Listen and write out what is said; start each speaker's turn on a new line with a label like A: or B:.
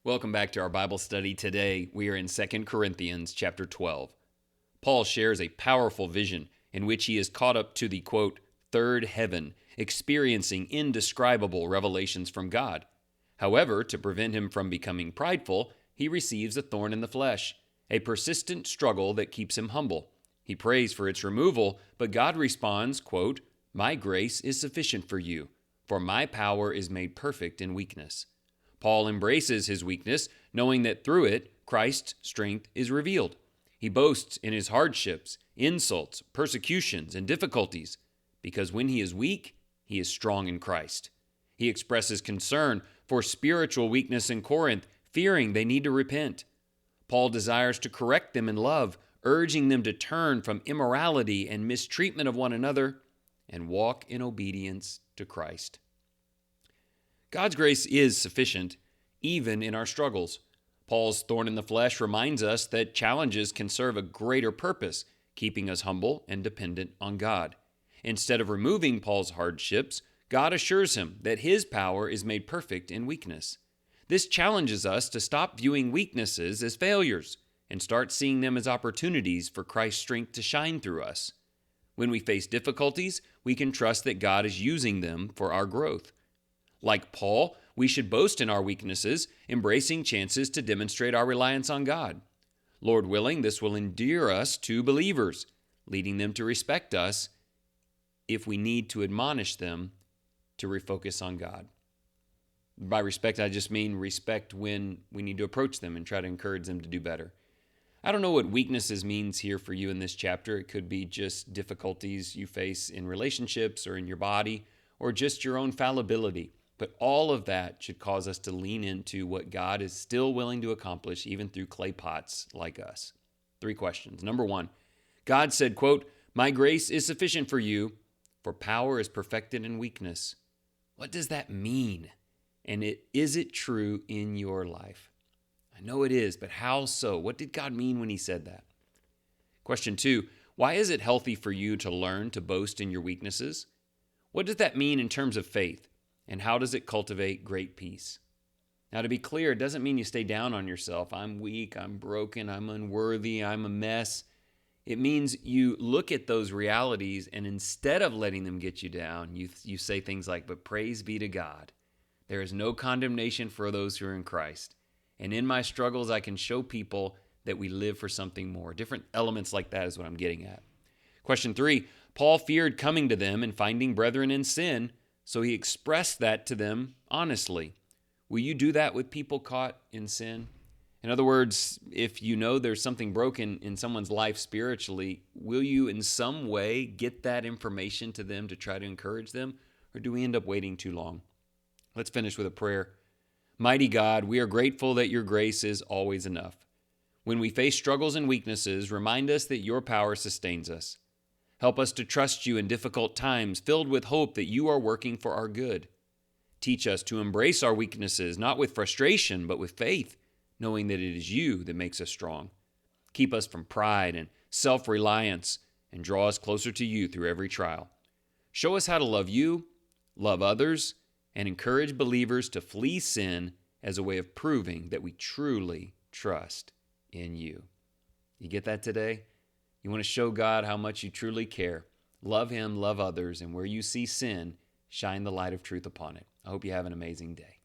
A: Welcome back to our Bible study. Today, we are in 2 Corinthians chapter 12. Paul shares a powerful vision in which he is caught up to the, quote, third heaven, experiencing indescribable revelations from God. However, to prevent him from becoming prideful, he receives a thorn in the flesh, a persistent struggle that keeps him humble. He prays for its removal, but God responds, quote, "My grace is sufficient for you, for my power is made perfect in weakness." Paul embraces his weakness, knowing that through it, Christ's strength is revealed. He boasts in his hardships, insults, persecutions, and difficulties, because when he is weak, he is strong in Christ. He expresses concern for spiritual weakness in Corinth, fearing they need to repent. Paul desires to correct them in love, urging them to turn from immorality and mistreatment of one another and walk in obedience to Christ. God's grace is sufficient, even in our struggles. Paul's thorn in the flesh reminds us that challenges can serve a greater purpose, keeping us humble and dependent on God. Instead of removing Paul's hardships, God assures him that his power is made perfect in weakness. This challenges us to stop viewing weaknesses as failures and start seeing them as opportunities for Christ's strength to shine through us. When we face difficulties, we can trust that God is using them for our growth. Like Paul, we should boast in our weaknesses, embracing chances to demonstrate our reliance on God. Lord willing, this will endear us to believers, leading them to respect us if we need to admonish them to refocus on God. By respect, I just mean respect when we need to approach them and try to encourage them to do better. I don't know what weaknesses means here for you in this chapter. It could be just difficulties you face in relationships or in your body, or just your own fallibility. But all of that should cause us to lean into what God is still willing to accomplish, even through clay pots like us. 3 questions. Number 1, God said, quote, "My grace is sufficient for you, for power is perfected in weakness." What does that mean? And is it true in your life? I know it is, but how so? What did God mean when he said that? Question 2, why is it healthy for you to learn to boast in your weaknesses? What does that mean in terms of faith? And how does it cultivate great peace? Now, to be clear, it doesn't mean you stay down on yourself. I'm weak, I'm broken, I'm unworthy, I'm a mess. It means you look at those realities, and instead of letting them get you down, you say things like, "But praise be to God. There is no condemnation for those who are in Christ. And in my struggles, I can show people that we live for something more." Different elements like that is what I'm getting at. Question 3, Paul feared coming to them and finding brethren in sin, so he expressed that to them honestly. Will you do that with people caught in sin? In other words, if you know there's something broken in someone's life spiritually, will you in some way get that information to them to try to encourage them? Or do we end up waiting too long? Let's finish with a prayer. Mighty God, we are grateful that your grace is always enough. When we face struggles and weaknesses, remind us that your power sustains us. Help us to trust you in difficult times, filled with hope that you are working for our good. Teach us to embrace our weaknesses, not with frustration, but with faith, knowing that it is you that makes us strong. Keep us from pride and self-reliance, and draw us closer to you through every trial. Show us how to love you, love others, and encourage believers to flee sin as a way of proving that we truly trust in you. You get that today? You want to show God how much you truly care. Love him, love others, and where you see sin, shine the light of truth upon it. I hope you have an amazing day.